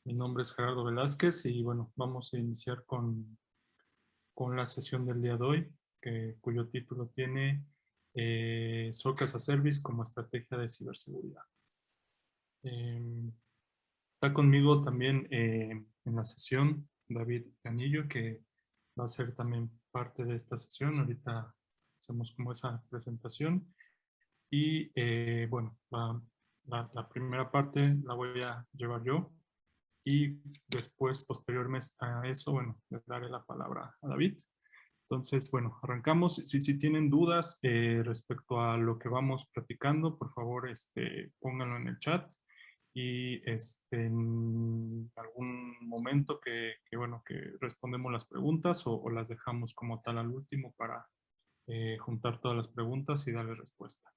Mi nombre es Gerardo Velázquez y bueno, vamos a iniciar con la sesión del día de hoy, cuyo título tiene SOC as a Service como estrategia de ciberseguridad. Está conmigo también en la sesión David Canillo, que va a ser también parte de esta sesión. Ahorita hacemos como esa presentación. Y bueno, la primera parte la voy a llevar yo. Y después, posteriormente a eso, bueno, le daré la palabra a David. Entonces, bueno, arrancamos. Si tienen dudas respecto a lo que vamos platicando, por favor, pónganlo en el chat. Y en algún momento bueno, que respondemos las preguntas o las dejamos como tal al último para juntar todas las preguntas y darle respuesta.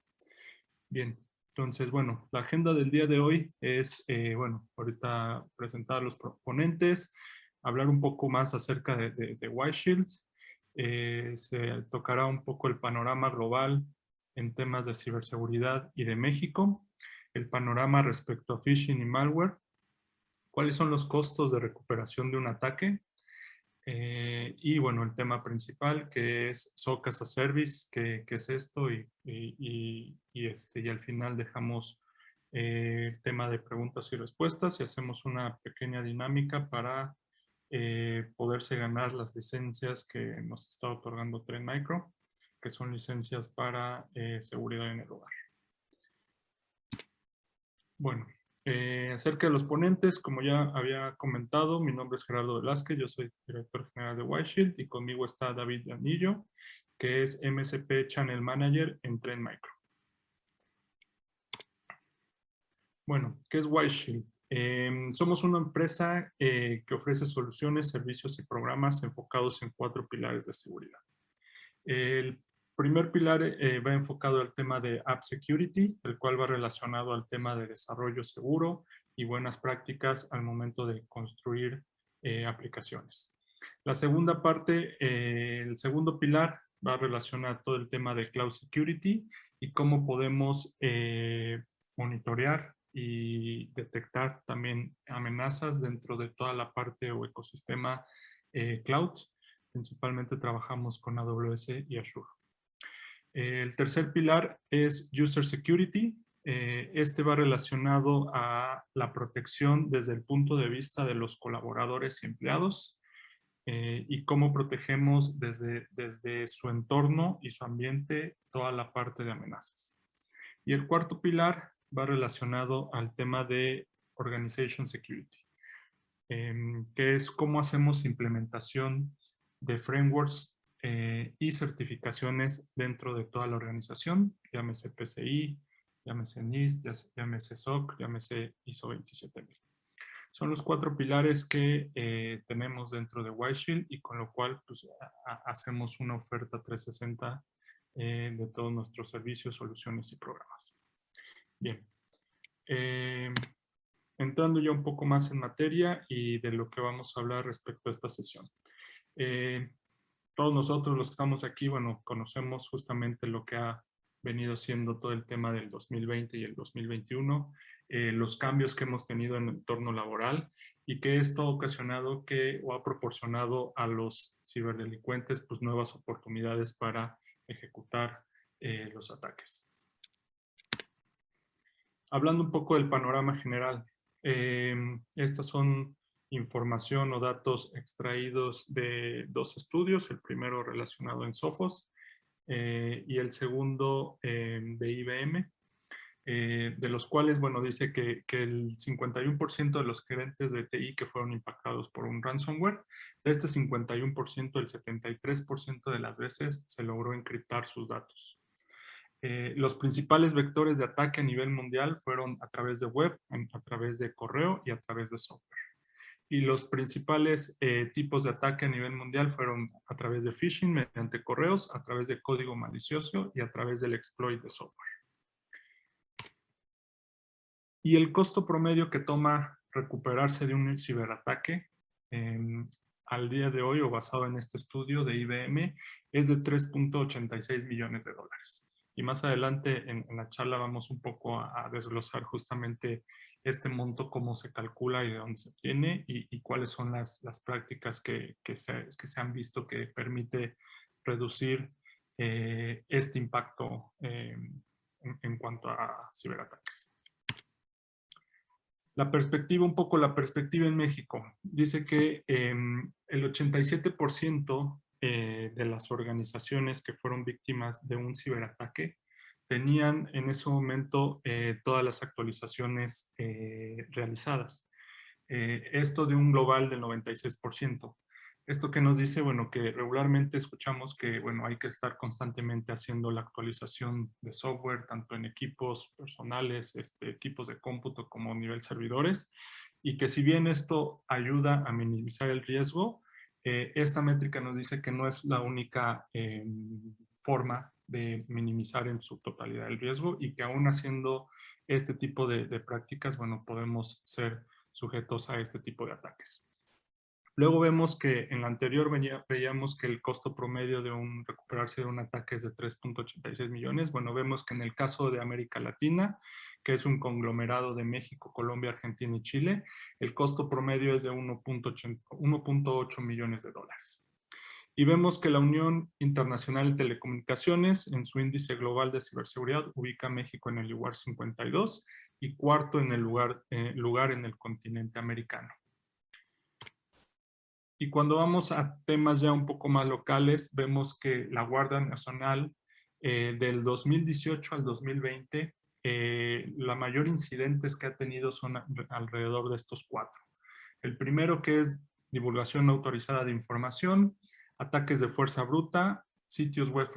Bien, entonces, bueno, la agenda del día de hoy es, bueno, ahorita presentar a los proponentes, hablar un poco más acerca de White Shield. Se tocará un poco el panorama global en temas de ciberseguridad y de México, el panorama respecto a phishing y malware, cuáles son los costos de recuperación de un ataque, y bueno, el tema principal que es SOC as a Service, que es esto y al final dejamos el tema de preguntas y respuestas y hacemos una pequeña dinámica para poderse ganar las licencias que nos está otorgando Trend Micro, que son licencias para seguridad en el hogar. Bueno, acerca de los ponentes, como ya había comentado, mi nombre es Gerardo Velázquez, yo soy director general de White Shield y conmigo está David Anillo, que es MSP Channel Manager en Trend Micro. Bueno, ¿qué es White Shield? Somos una empresa que ofrece soluciones, servicios y programas enfocados en 4 pilares de seguridad. El primer pilar va enfocado al tema de App Security, el cual va relacionado al tema de desarrollo seguro y buenas prácticas al momento de construir aplicaciones. La segunda parte, el segundo pilar, va relacionado a todo el tema de Cloud Security y cómo podemos monitorear y detectar también amenazas dentro de toda la parte o ecosistema cloud. Principalmente trabajamos con AWS y Azure. El tercer pilar es User Security. Este va relacionado a la protección desde el punto de vista de los colaboradores y empleados y cómo protegemos desde su entorno y su ambiente toda la parte de amenazas. Y el cuarto pilar va relacionado al tema de Organization Security, que es cómo hacemos implementación de frameworks y certificaciones dentro de toda la organización, llámese PCI, llámese NIST, llámese SOC, llámese ISO 27000. Son los 4 pilares que tenemos dentro de White Shield y con lo cual pues, hacemos una oferta 360 de todos nuestros servicios, soluciones y programas. Bien. Entrando ya un poco más en materia y de lo que vamos a hablar respecto a esta sesión. Todos nosotros los que estamos aquí, bueno, conocemos justamente lo que ha venido siendo todo el tema del 2020 y el 2021, los cambios que hemos tenido en el entorno laboral y que esto ha ocasionado o ha proporcionado a los ciberdelincuentes pues nuevas oportunidades para ejecutar los ataques. Hablando un poco del panorama general, estas son información o datos extraídos de 2 estudios, el primero relacionado en Sophos y el segundo de IBM, de los cuales, bueno, dice que el 51% de los gerentes de TI que fueron impactados por un ransomware, de este 51%, el 73% de las veces se logró encriptar sus datos. Los principales vectores de ataque a nivel mundial fueron a través de web, a través de correo y a través de software. Y los principales tipos de ataque a nivel mundial fueron a través de phishing mediante correos, a través de código malicioso y a través del exploit de software. Y el costo promedio que toma recuperarse de un ciberataque al día de hoy o basado en este estudio de IBM es de 3.86 millones de dólares. Y más adelante en la charla vamos un poco a desglosar justamente este monto, cómo se calcula y de dónde se obtiene y cuáles son las prácticas que se han visto que permite reducir este impacto en cuanto a ciberataques. La perspectiva, un poco la perspectiva en México. Dice que el 87% de las organizaciones que fueron víctimas de un ciberataque tenían en ese momento todas las actualizaciones realizadas. Esto de un global del 96%. Esto que nos dice, bueno, que regularmente escuchamos que, bueno, hay que estar constantemente haciendo la actualización de software, tanto en equipos personales, equipos de cómputo como a nivel servidores, y que si bien esto ayuda a minimizar el riesgo, esta métrica nos dice que no es la única forma de minimizar en su totalidad el riesgo y que aún haciendo este tipo de prácticas, bueno, podemos ser sujetos a este tipo de ataques. Luego vemos que en la anterior veíamos que el costo promedio de recuperarse de un ataque es de 3.86 millones. Bueno, vemos que en el caso de América Latina, que es un conglomerado de México, Colombia, Argentina y Chile, el costo promedio es de 1.8 millones de dólares. Y vemos que la Unión Internacional de Telecomunicaciones, en su índice global de ciberseguridad, ubica a México en el lugar 52 y cuarto en el lugar en el continente americano. Y cuando vamos a temas ya un poco más locales, vemos que la Guardia Nacional del 2018 al 2020, la mayor incidentes que ha tenido son alrededor de estos 4. El primero que es divulgación no autorizada de información, ataques de fuerza bruta, sitios web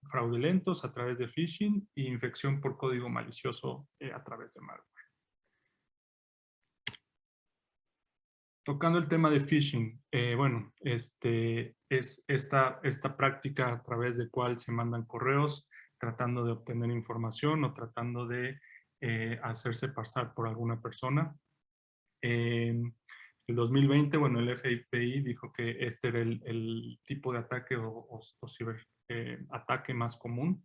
fraudulentos a través de phishing e infección por código malicioso a través de malware. Tocando el tema de phishing, bueno, es esta práctica a través de cual se mandan correos tratando de obtener información o tratando de hacerse pasar por alguna persona. En el 2020, bueno, el FBI dijo que este era el tipo de ataque o ciberataque más común.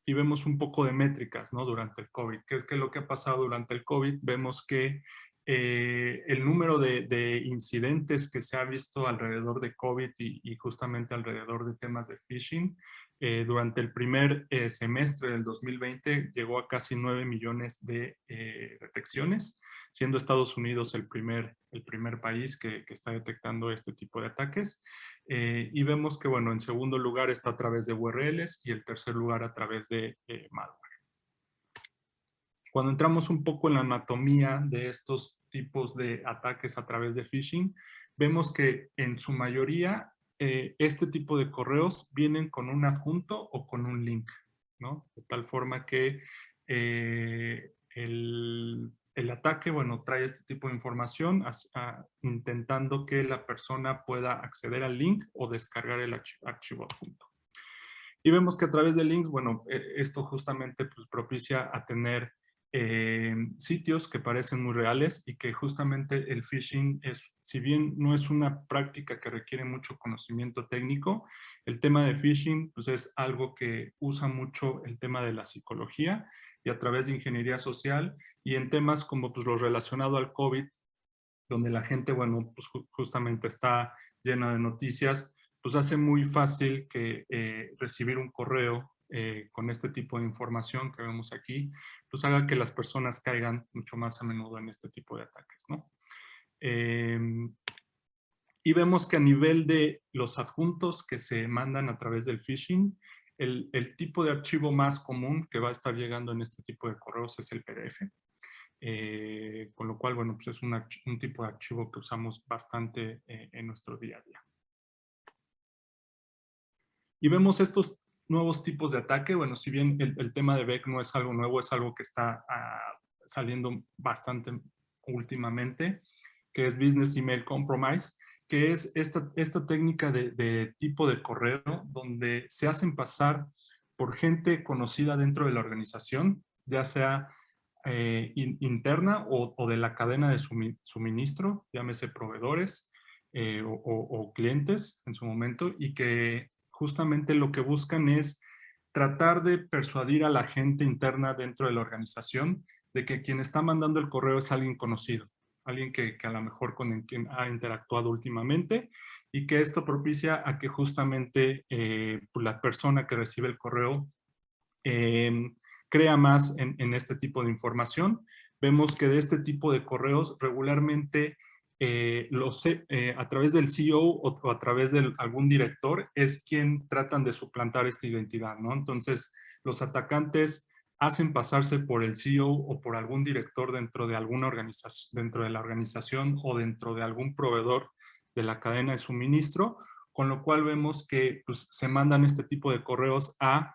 Y vemos un poco de métricas, ¿no? Durante el COVID. ¿Qué es lo que ha pasado durante el COVID? Vemos que el número de incidentes que se ha visto alrededor de COVID y justamente alrededor de temas de phishing, durante el primer semestre del 2020 llegó a casi 9 millones de detecciones, siendo Estados Unidos el primer país que está detectando este tipo de ataques. Y vemos que, bueno, en segundo lugar está a través de URLs y el tercer lugar a través de malware. Cuando entramos un poco en la anatomía de estos tipos de ataques a través de phishing, vemos que en su mayoría este tipo de correos vienen con un adjunto o con un link, ¿no? De tal forma que el ataque, bueno, trae este tipo de información intentando que la persona pueda acceder al link o descargar el archivo adjunto. Y vemos que a través de links, bueno, esto justamente pues, propicia a tener sitios que parecen muy reales y que justamente el phishing es, si bien no es una práctica que requiere mucho conocimiento técnico, el tema de phishing pues es algo que usa mucho el tema de la psicología y a través de ingeniería social y en temas como pues lo relacionado al COVID, donde la gente, bueno, pues justamente está llena de noticias, pues hace muy fácil que recibir un correo con este tipo de información que vemos aquí, pues haga que las personas caigan mucho más a menudo en este tipo de ataques, ¿no? Y vemos que a nivel de los adjuntos que se mandan a través del phishing, el tipo de archivo más común que va a estar llegando en este tipo de correos es el PDF. Con lo cual, bueno, pues es un tipo de archivo que usamos bastante en nuestro día a día. Y vemos estos nuevos tipos de ataque. Bueno, si bien el tema de BEC no es algo nuevo, es algo que está saliendo bastante últimamente, que es Business Email Compromise, que es esta técnica de tipo de correo donde se hacen pasar por gente conocida dentro de la organización, ya sea interna o de la cadena de suministro, llámese proveedores o clientes en su momento, y que justamente lo que buscan es tratar de persuadir a la gente interna dentro de la organización de que quien está mandando el correo es alguien conocido, alguien que a lo mejor con quien ha interactuado últimamente, y que esto propicia a que justamente pues la persona que recibe el correo crea más en este tipo de información. Vemos que de este tipo de correos regularmente a través del CEO o a través de algún director es quien tratan de suplantar esta identidad, ¿no? Entonces, los atacantes hacen pasarse por el CEO o por algún director dentro de alguna organización, dentro de la organización o dentro de algún proveedor de la cadena de suministro, con lo cual vemos que pues, se mandan este tipo de correos a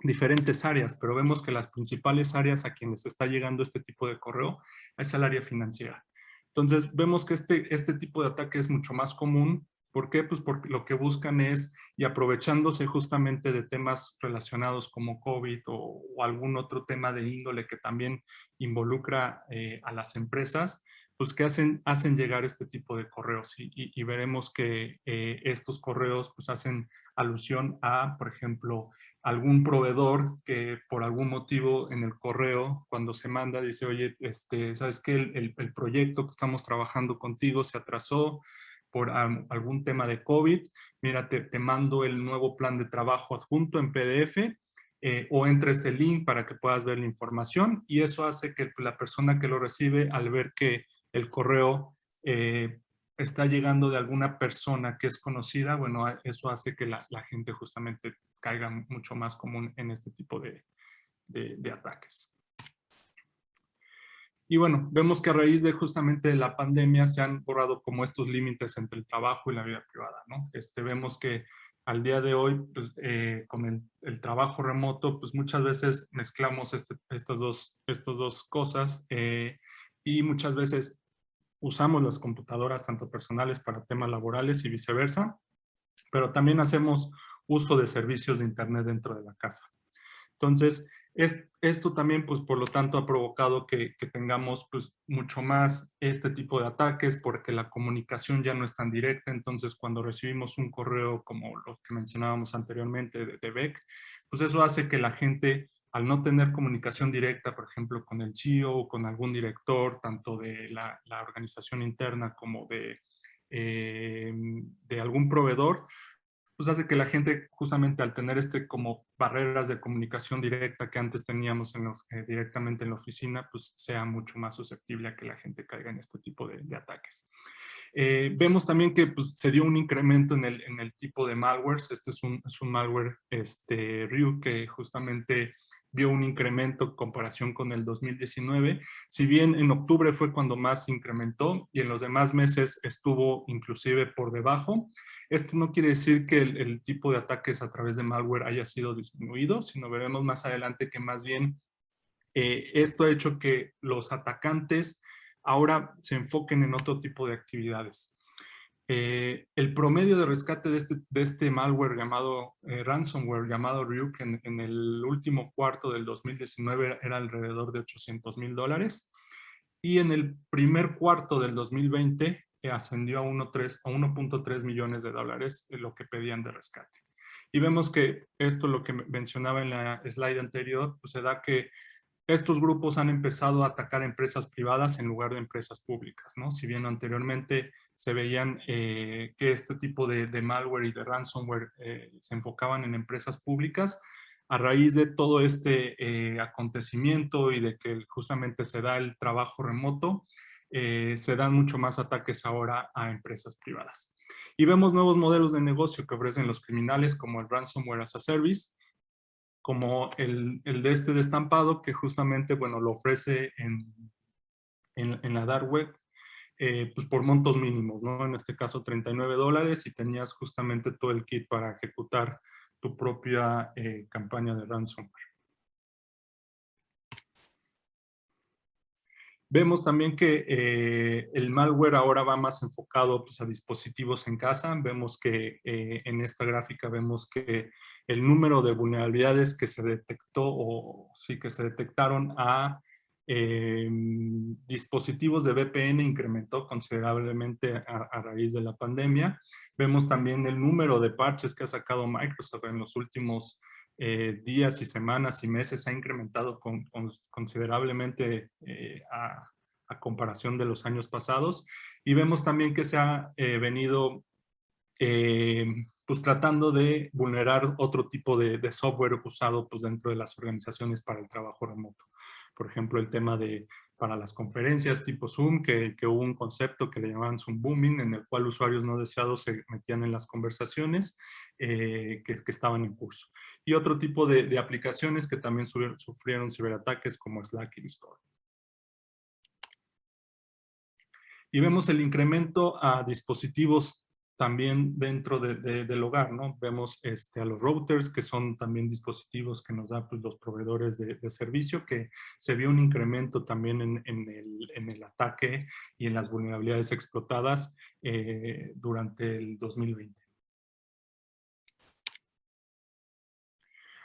diferentes áreas, pero vemos que las principales áreas a quienes está llegando este tipo de correo es el área financiera. Entonces, vemos que este tipo de ataque es mucho más común. ¿Por qué? Pues porque lo que buscan es, y aprovechándose justamente de temas relacionados como COVID o algún otro tema de índole que también involucra a las empresas, pues que hacen llegar este tipo de correos y veremos que estos correos pues hacen alusión a, por ejemplo, algún proveedor que por algún motivo en el correo, cuando se manda, dice, oye, ¿sabes qué? El proyecto que estamos trabajando contigo se atrasó por algún tema de COVID. Mira, te mando el nuevo plan de trabajo adjunto en PDF o entra este link para que puedas ver la información y eso hace que la persona que lo recibe, al ver que el correo está llegando de alguna persona que es conocida, bueno, eso hace que la gente justamente caiga mucho más común en este tipo de ataques. Y bueno, vemos que a raíz de justamente la pandemia se han borrado como estos límites entre el trabajo y la vida privada, ¿no? Vemos que al día de hoy, pues, con el trabajo remoto, pues muchas veces mezclamos estas dos cosas y muchas veces usamos las computadoras tanto personales para temas laborales y viceversa, pero también hacemos uso de servicios de Internet dentro de la casa. Entonces, esto también, pues, por lo tanto, ha provocado que tengamos, pues, mucho más este tipo de ataques porque la comunicación ya no es tan directa. Entonces, cuando recibimos un correo como lo que mencionábamos anteriormente de Beck, pues eso hace que la gente, al no tener comunicación directa, por ejemplo, con el CEO o con algún director, tanto de la organización interna como de algún proveedor, pues hace que la gente justamente al tener como barreras de comunicación directa que antes teníamos directamente en la oficina, pues sea mucho más susceptible a que la gente caiga en este tipo de ataques. Vemos también que pues, se dio un incremento en el tipo de malwares. Es un malware Ryuk que justamente vio un incremento en comparación con el 2019. Si bien en octubre fue cuando más incrementó y en los demás meses estuvo inclusive por debajo, esto no quiere decir que el tipo de ataques a través de malware haya sido disminuido, sino veremos más adelante que más bien esto ha hecho que los atacantes ahora se enfoquen en otro tipo de actividades. El promedio de rescate de este malware llamado ransomware, llamado Ryuk, en el último cuarto del 2019 era alrededor de $800,000 y en el primer cuarto del 2020 ascendió a 1.3 millones de dólares lo que pedían de rescate. Y vemos que esto, lo que mencionaba en la slide anterior, pues se da que estos grupos han empezado a atacar empresas privadas en lugar de empresas públicas, ¿no? Si bien anteriormente se veían que este tipo de malware y de ransomware se enfocaban en empresas públicas, a raíz de todo este acontecimiento y de que justamente se da el trabajo remoto, se dan mucho más ataques ahora a empresas privadas. Y vemos nuevos modelos de negocio que ofrecen los criminales como el ransomware as a service, como el de este destampado que justamente, bueno, lo ofrece en la dark web, pues por montos mínimos, ¿no? En este caso $39 y tenías justamente todo el kit para ejecutar tu propia campaña de ransomware. Vemos también que el malware ahora va más enfocado pues, a dispositivos en casa. Vemos que en esta gráfica vemos que el número de vulnerabilidades que se detectó o sí que se detectaron a dispositivos de VPN incrementó considerablemente a raíz de la pandemia. Vemos también el número de parches que ha sacado Microsoft en los últimos días y semanas y meses ha incrementado considerablemente a comparación de los años pasados. Y vemos también que se ha venido pues tratando de vulnerar otro tipo de software usado pues dentro de las organizaciones para el trabajo remoto. Por ejemplo, el tema de para las conferencias tipo Zoom, que hubo un concepto que le llamaban Zoom Booming, en el cual usuarios no deseados se metían en las conversaciones que estaban en curso. Y otro tipo de aplicaciones que también sufrieron ciberataques como Slack y Discord. Y vemos el incremento a dispositivos también dentro del hogar, ¿no? Vemos a los routers, que son también dispositivos que nos dan pues, los proveedores de servicio, que se vio un incremento también en el ataque y en las vulnerabilidades explotadas durante el 2020.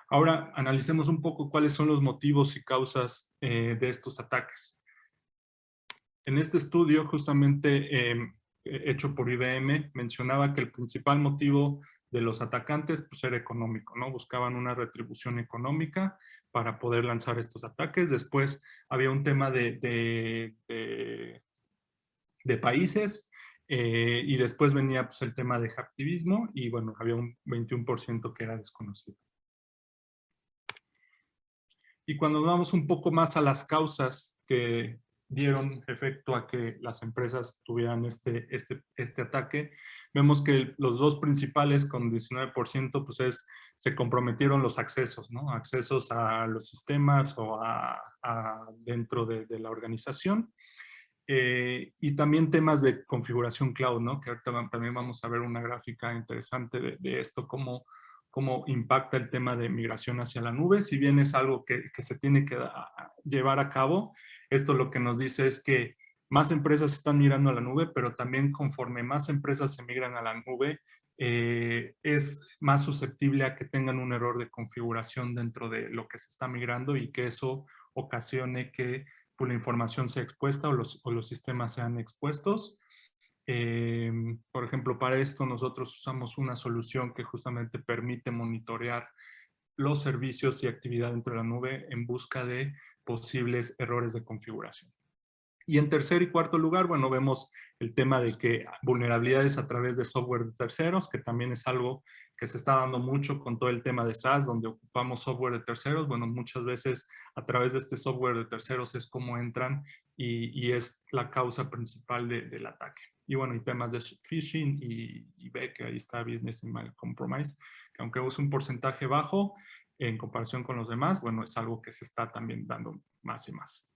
Ahora analicemos un poco cuáles son los motivos y causas de estos ataques. En este estudio, justamente hecho por IBM, mencionaba que el principal motivo de los atacantes pues, era económico, ¿no? Buscaban una retribución económica para poder lanzar estos ataques. Después había un tema de países y después venía pues, el tema de hacktivismo y bueno, había un 21% que era desconocido. Y cuando vamos un poco más a las causas que dieron efecto a que las empresas tuvieran este ataque, vemos que los dos principales con 19% pues se comprometieron los accesos, ¿no? Accesos a los sistemas o dentro de la organización. Y también temas de configuración cloud, ¿no? Que ahorita también vamos a ver una gráfica interesante de esto, cómo impacta el tema de migración hacia la nube. Si bien es algo que se tiene que llevar a cabo, esto lo que nos dice es que más empresas están migrando a la nube, pero también conforme más empresas se migran a la nube, es más susceptible a que tengan un error de configuración dentro de lo que se está migrando y que eso ocasione que pues, la información sea expuesta o los sistemas sean expuestos. Por ejemplo, para esto nosotros usamos una solución que justamente permite monitorear los servicios y actividad dentro de la nube en busca de posibles errores de configuración. Y en tercer y cuarto lugar, bueno, vemos el tema de que vulnerabilidades a través de software de terceros, que también es algo que se está dando mucho con todo el tema de SaaS, donde ocupamos software de terceros. Bueno, muchas veces a través de este software de terceros es como entran y es la causa principal del ataque. Y bueno, y temas de phishing y ve que ahí está Business Email Compromise, que aunque es un porcentaje bajo en comparación con los demás, bueno, es algo que se está también dando más y más.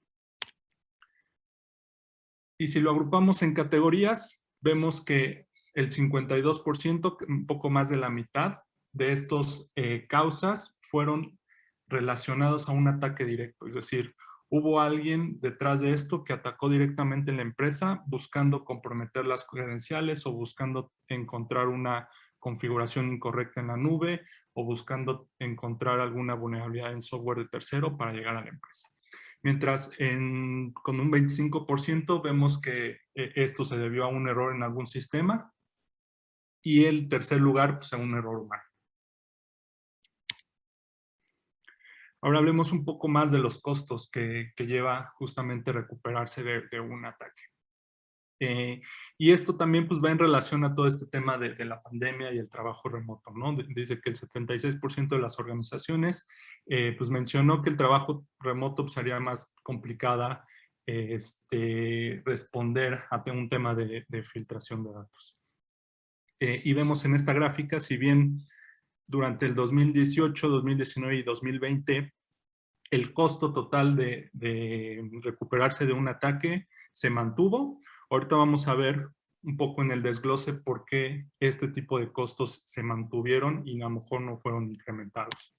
Y si lo agrupamos en categorías, vemos que el 52%, un poco más de la mitad de estos causas fueron relacionados a un ataque directo. Es decir, hubo alguien detrás de esto que atacó directamente en la empresa buscando comprometer las credenciales o buscando encontrar una configuración incorrecta en la nube o buscando encontrar alguna vulnerabilidad en software de tercero para llegar a la empresa. Mientras con un 25% vemos que esto se debió a un error en algún sistema y el tercer lugar pues, a un error humano. Ahora hablemos un poco más de los costos que lleva justamente recuperarse de un ataque. Y esto también pues, va en relación a todo este tema de la pandemia y el trabajo remoto, ¿no? Dice que el 76% de las organizaciones pues mencionó que el trabajo remoto pues, sería más complicada responder a un tema de filtración de datos. Y vemos en esta gráfica, si bien durante el 2018, 2019 y 2020 el costo total de recuperarse de un ataque se mantuvo. Ahorita vamos a ver un poco en el desglose por qué este tipo de costos se mantuvieron y a lo mejor no fueron incrementados.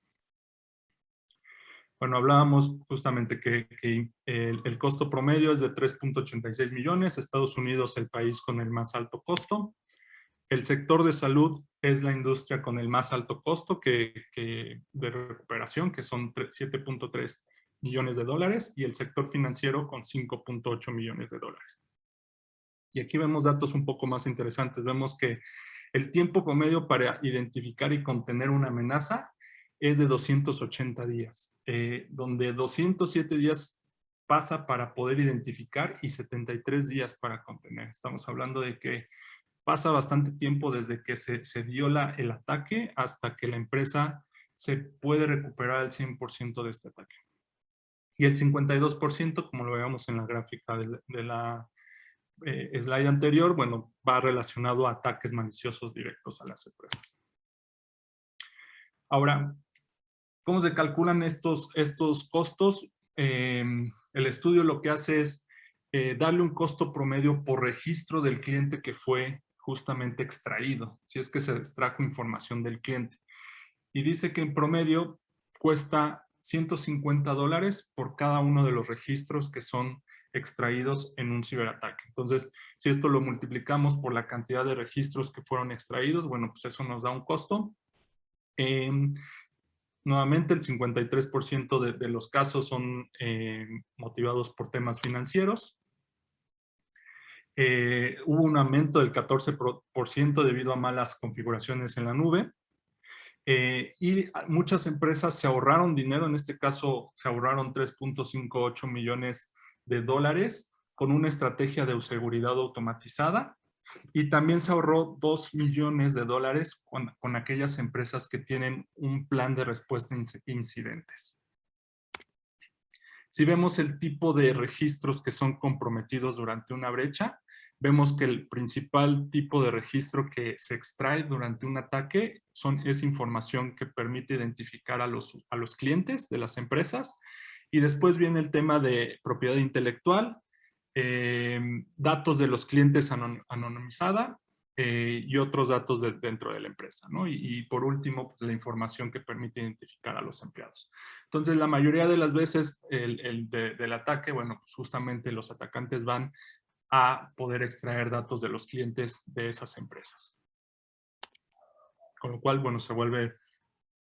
Bueno, hablábamos justamente que el costo promedio es de 3.86 millones, Estados Unidos el país con el más alto costo. El sector de salud es la industria con el más alto costo de recuperación, que son 7.3 millones de dólares, y el sector financiero con 5.8 millones de dólares. Y aquí vemos datos un poco más interesantes. Vemos que el tiempo promedio para identificar y contener una amenaza es de 280 días, donde 207 días pasa para poder identificar y 73 días para contener. Estamos hablando de que pasa bastante tiempo desde que se dio el ataque hasta que la empresa se puede recuperar al 100% de este ataque. Y el 52%, como lo veamos en la gráfica de la slide anterior, bueno, va relacionado a ataques maliciosos directos a las empresas. Ahora, ¿cómo se calculan estos costos? El estudio lo que hace es darle un costo promedio por registro del cliente que fue justamente extraído, si es que se extrajo información del cliente. Y dice que en promedio cuesta $150 por cada uno de los registros que son extraídos en un ciberataque. Entonces, si esto lo multiplicamos por la cantidad de registros que fueron extraídos, bueno, pues eso nos da un costo. Nuevamente, el 53% de los casos son motivados por temas financieros. Hubo un aumento del 14% debido a malas configuraciones en la nube. Y muchas empresas se ahorraron dinero, en este caso se ahorraron 3.58 millones de dólares con una estrategia de seguridad automatizada, y también se ahorró 2 millones de dólares con aquellas empresas que tienen un plan de respuesta a incidentes. Si vemos el tipo de registros que son comprometidos durante una brecha, vemos que el principal tipo de registro que se extrae durante un ataque es información que permite identificar a los clientes de las empresas, y después viene el tema de propiedad intelectual, datos de los clientes anonimizada, y otros datos dentro de la empresa, ¿no? Y por último, pues, la información que permite identificar a los empleados. Entonces, la mayoría de las veces del ataque, bueno, pues justamente los atacantes van a poder extraer datos de los clientes de esas empresas. Con lo cual, bueno, se vuelve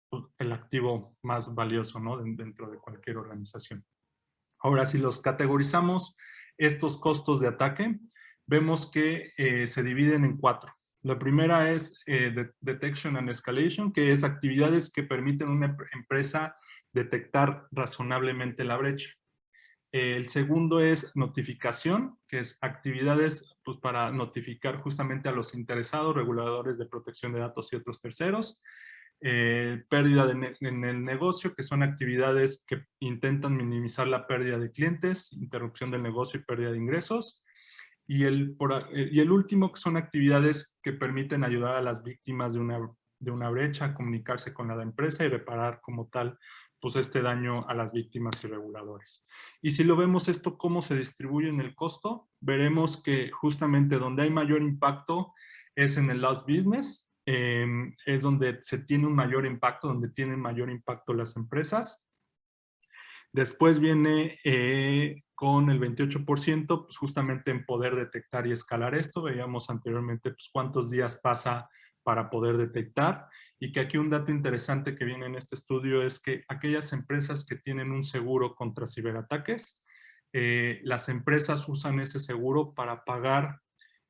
pues, el activo más valioso, ¿no? Dentro de cualquier organización. Ahora, si los categorizamos estos costos de ataque, vemos que se dividen en 4. La primera es Detection and Escalation, que es actividades que permiten a una empresa detectar razonablemente la brecha. El segundo es notificación, que es actividades pues, para notificar justamente a los interesados, reguladores de protección de datos y otros terceros. Pérdida en el negocio, que son actividades que intentan minimizar la pérdida de clientes, interrupción del negocio y pérdida de ingresos. Y el último, que son actividades que permiten ayudar a las víctimas de una brecha a comunicarse con la empresa y reparar como tal pues este daño a las víctimas y reguladores. Y si lo vemos esto, cómo se distribuye en el costo, veremos que justamente donde hay mayor impacto es en el lost business, es donde se tiene un mayor impacto, donde tienen mayor impacto las empresas. Después viene con el 28%, pues justamente en poder detectar y escalar esto. Veíamos anteriormente pues, cuántos días pasa para poder detectar, y que aquí un dato interesante que viene en este estudio es que aquellas empresas que tienen un seguro contra ciberataques, las empresas usan ese seguro para pagar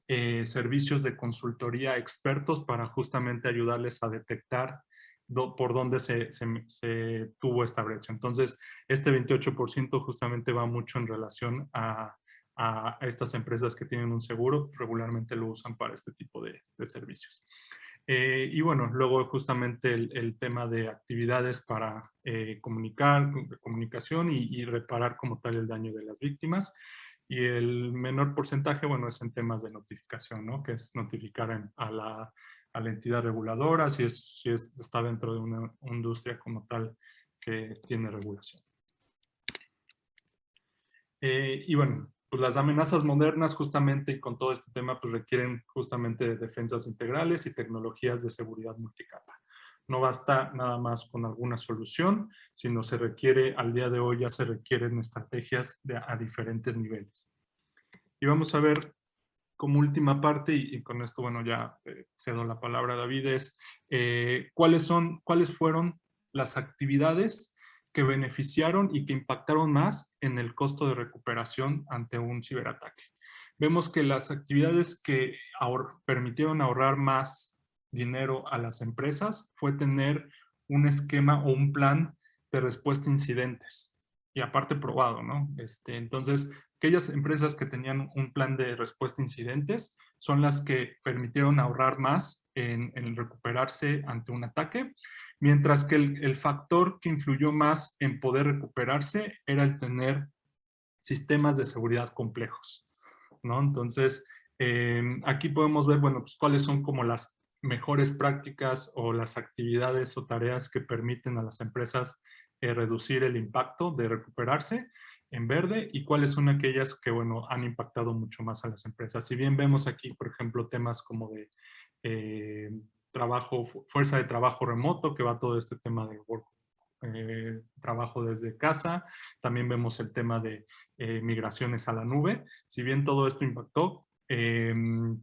servicios de consultoría expertos para justamente ayudarles a detectar por dónde se tuvo esta brecha. Entonces, este 28% justamente va mucho en relación a estas empresas que tienen un seguro, regularmente lo usan para este tipo de servicios. Y bueno, luego justamente el tema de actividades para comunicación y reparar como tal el daño de las víctimas. Y el menor porcentaje, bueno, es en temas de notificación, ¿no? Que es notificar a la entidad reguladora si está dentro de una industria como tal que tiene regulación. Y bueno, pues las amenazas modernas justamente y con todo este tema pues requieren justamente de defensas integrales y tecnologías de seguridad multicapa. No basta nada más con alguna solución, sino se requiere, al día de hoy ya se requieren estrategias a diferentes niveles. Y vamos a ver como última parte, y con esto, bueno, ya cedo la palabra a David, es cuáles fueron las actividades que beneficiaron y que impactaron más en el costo de recuperación ante un ciberataque. Vemos que las actividades que permitieron ahorrar más dinero a las empresas fue tener un esquema o un plan de respuesta a incidentes. Y aparte probado, ¿no? Entonces, aquellas empresas que tenían un plan de respuesta a incidentes son las que permitieron ahorrar más en recuperarse ante un ataque, mientras que el factor que influyó más en poder recuperarse era el tener sistemas de seguridad complejos, ¿no? Entonces, aquí podemos ver, bueno, pues cuáles son como las mejores prácticas o las actividades o tareas que permiten a las empresas reducir el impacto de recuperarse en verde y cuáles son aquellas que, bueno, han impactado mucho más a las empresas. Si bien vemos aquí, por ejemplo, temas como de fuerza de trabajo remoto, que va todo este tema de trabajo desde casa, también vemos el tema de migraciones a la nube. Si bien todo esto impactó,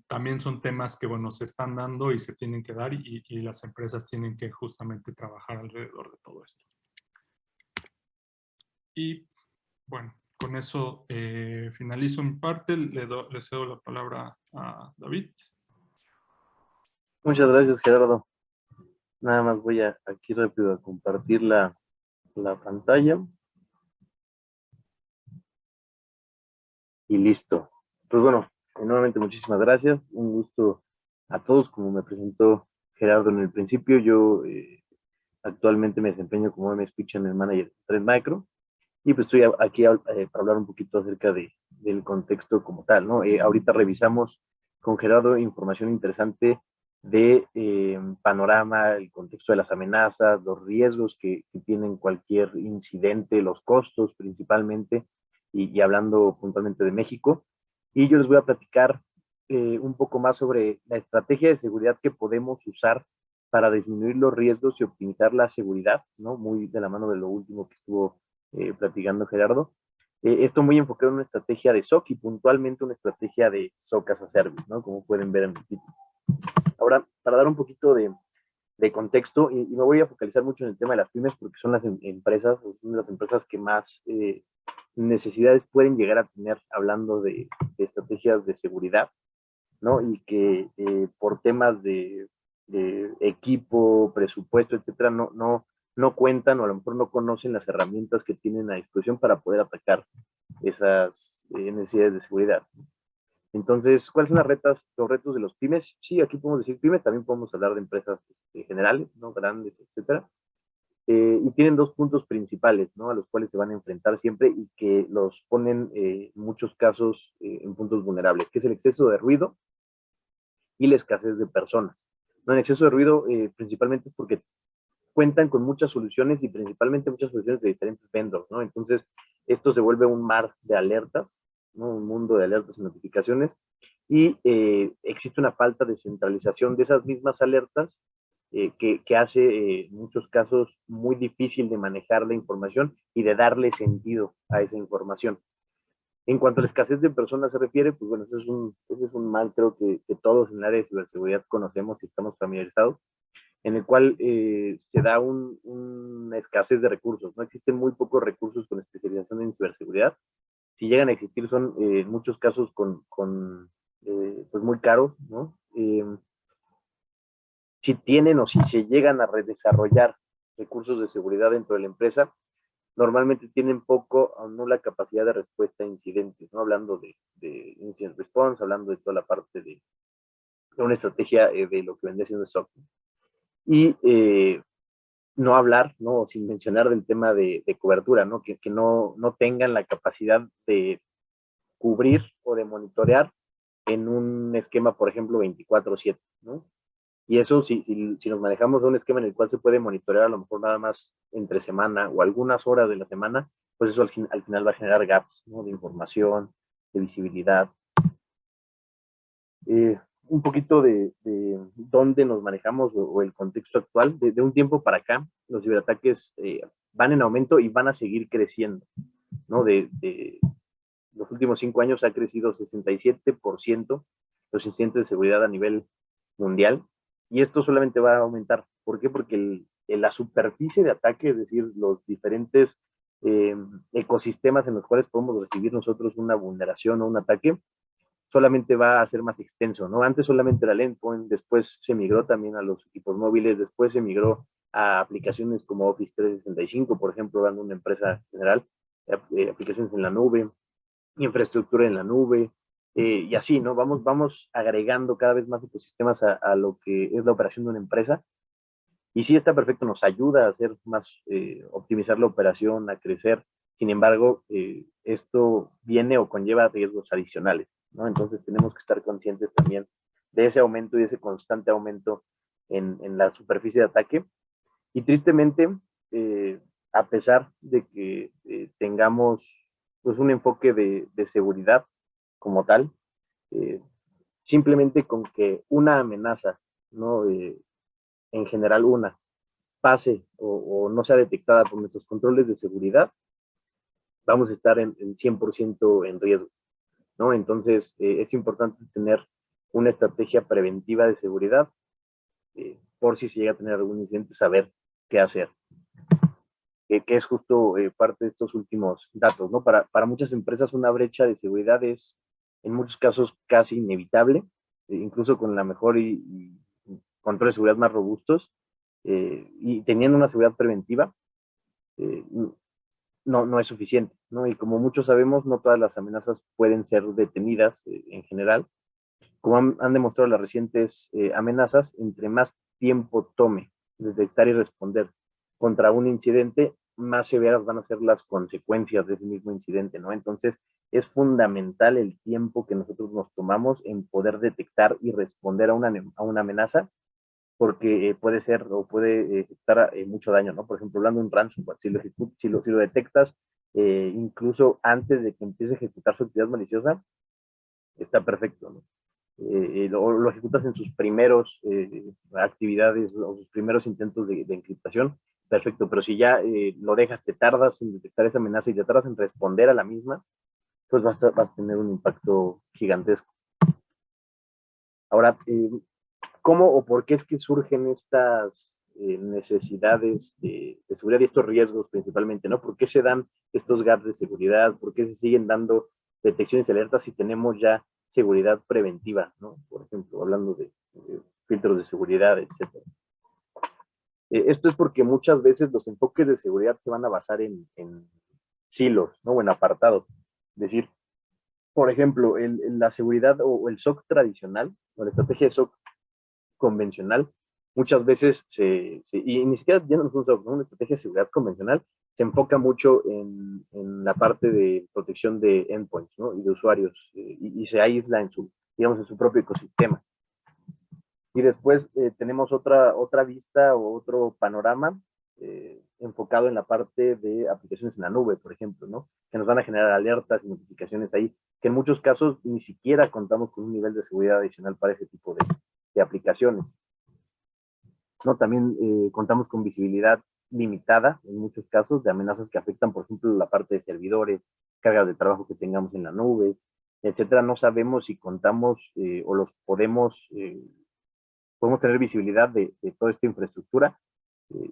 también son temas que, bueno, se están dando y se tienen que dar y las empresas tienen que justamente trabajar alrededor de todo esto. Y, bueno, con eso finalizo mi parte. Le cedo la palabra a David. Muchas gracias, Gerardo. Nada más voy aquí rápido a compartir la pantalla. Y listo. Pues bueno, nuevamente muchísimas gracias. Un gusto a todos. Como me presentó Gerardo en el principio, yo actualmente me desempeño como Speech Channel Manager de Trend Micro. Y pues estoy aquí para hablar un poquito acerca del contexto como tal, ¿no? Ahorita revisamos con Gerardo información interesante de panorama, el contexto de las amenazas, los riesgos que tienen cualquier incidente, los costos principalmente, y hablando puntualmente de México. Y yo les voy a platicar un poco más sobre la estrategia de seguridad que podemos usar para disminuir los riesgos y optimizar la seguridad, ¿no? Muy de la mano de lo último que estuvo platicando Gerardo. Esto muy enfocado en una estrategia de SOC y puntualmente una estrategia de SOC as a Service, ¿no? Como pueden ver en el título. Ahora, para dar un poquito de contexto, y me voy a focalizar mucho en el tema de las pymes porque son las empresas, son las empresas que más necesidades pueden llegar a tener hablando de estrategias de seguridad, ¿no? Y que por temas de equipo, presupuesto, etcétera, no cuentan o a lo mejor no conocen las herramientas que tienen a disposición para poder atacar esas necesidades de seguridad. Entonces, ¿cuáles son los retos de los pymes? Sí, aquí podemos decir pymes, también podemos hablar de empresas generales, ¿no? Grandes, etcétera. Y tienen dos puntos principales, ¿no? A los cuales se van a enfrentar siempre y que los ponen en muchos casos en puntos vulnerables, que es el exceso de ruido y la escasez de personas. ¿No? En exceso de ruido principalmente es porque cuentan con muchas soluciones y principalmente muchas soluciones de diferentes vendors, ¿no? Entonces, esto se vuelve un mar de alertas, ¿no? Un mundo de alertas y notificaciones, y existe una falta de centralización de esas mismas alertas que hace en muchos casos muy difícil de manejar la información y de darle sentido a esa información. En cuanto a la escasez de personas se refiere, pues bueno, ese es un mal creo que todos en el área de ciberseguridad conocemos y estamos familiarizados, en el cual se da una escasez de recursos, ¿no? Existen muy pocos recursos con especialización en ciberseguridad. Si llegan a existir son en muchos casos pues muy caros, ¿no? Si tienen o si se llegan a redesarrollar recursos de seguridad dentro de la empresa, normalmente tienen poco o nula capacidad de respuesta a incidentes, ¿no? Hablando de incident response, hablando de toda la parte de una estrategia de lo que vendría siendo el software. Y no hablar, ¿no? Sin mencionar del tema de cobertura, ¿no? Que no tengan la capacidad de cubrir o de monitorear en un esquema, por ejemplo, 24/7, ¿no? Y eso, si nos manejamos de un esquema en el cual se puede monitorear a lo mejor nada más entre semana o algunas horas de la semana, pues eso al final va a generar gaps, ¿no? De información, de visibilidad. Un poquito de dónde nos manejamos o el contexto actual. De un tiempo para acá, los ciberataques van en aumento y van a seguir creciendo, ¿no? De los últimos 5 años ha crecido 67% los incidentes de seguridad a nivel mundial, y esto solamente va a aumentar. ¿Por qué? Porque la superficie de ataque, es decir, los diferentes ecosistemas en los cuales podemos recibir nosotros una vulneración o un ataque, solamente va a ser más extenso, ¿no? Antes solamente era el endpoint, después se migró también a los equipos móviles, después se migró a aplicaciones como Office 365, por ejemplo, dando una empresa general, aplicaciones en la nube, infraestructura en la nube, y así, ¿no? Vamos agregando cada vez más ecosistemas a lo que es la operación de una empresa. Y sí está perfecto, nos ayuda a hacer más, optimizar la operación, a crecer. Sin embargo, esto viene o conlleva riesgos adicionales, ¿no? Entonces tenemos que estar conscientes también de ese aumento y ese constante aumento en la superficie de ataque. Y tristemente, a pesar de que tengamos pues, un enfoque de seguridad como tal, eh, simplemente con que una amenaza, ¿no? En general una, pase o no sea detectada por nuestros controles de seguridad, vamos a estar en 100% en riesgo, ¿no? Entonces, es importante tener una estrategia preventiva de seguridad por si se llega a tener algún incidente, saber qué hacer. Que es justo parte de estos últimos datos, ¿no? Para muchas empresas una brecha de seguridad es en muchos casos casi inevitable, incluso con la mejor y controles de seguridad más robustos, y teniendo una seguridad preventiva, eh, no es suficiente, ¿no? Y como muchos sabemos, no todas las amenazas pueden ser detenidas en general. Como han demostrado las recientes amenazas, entre más tiempo tome detectar y responder contra un incidente, más severas van a ser las consecuencias de ese mismo incidente, ¿no? Entonces, es fundamental el tiempo que nosotros nos tomamos en poder detectar y responder a una amenaza, porque puede ser o puede ejecutar mucho daño, ¿no? Por ejemplo, hablando de un ransomware, si lo detectas incluso antes de que empiece a ejecutar su actividad maliciosa, está perfecto, ¿no? Lo ejecutas en sus primeros actividades o sus primeros intentos de encriptación, perfecto, pero si ya lo dejas, te tardas en detectar esa amenaza y te tardas en responder a la misma, pues vas a tener un impacto gigantesco. Ahora, ¿cómo o por qué es que surgen estas necesidades de seguridad y estos riesgos principalmente, ¿no? ¿Por qué se dan estos gaps de seguridad? ¿Por qué se siguen dando detecciones y alertas si tenemos ya seguridad preventiva, ¿no? Por ejemplo, hablando de filtros de seguridad, etcétera. Esto es porque muchas veces los enfoques de seguridad se van a basar en silos, ¿no? O en apartados. Es decir, por ejemplo, la seguridad o el SOC tradicional, o la estrategia de SOC convencional, muchas veces y ni siquiera ya no es una estrategia de seguridad convencional, se enfoca mucho en la parte de protección de endpoints, ¿no? Y de usuarios, y se aísla digamos, en su propio ecosistema. Y después tenemos otra vista o otro panorama enfocado en la parte de aplicaciones en la nube, por ejemplo, ¿no? Que nos van a generar alertas y notificaciones ahí, que en muchos casos ni siquiera contamos con un nivel de seguridad adicional para ese tipo de aplicaciones, ¿no? También contamos con visibilidad limitada en muchos casos de amenazas que afectan, por ejemplo, la parte de servidores, cargas de trabajo que tengamos en la nube, etcétera. No sabemos si contamos o los podemos tener visibilidad de toda esta infraestructura,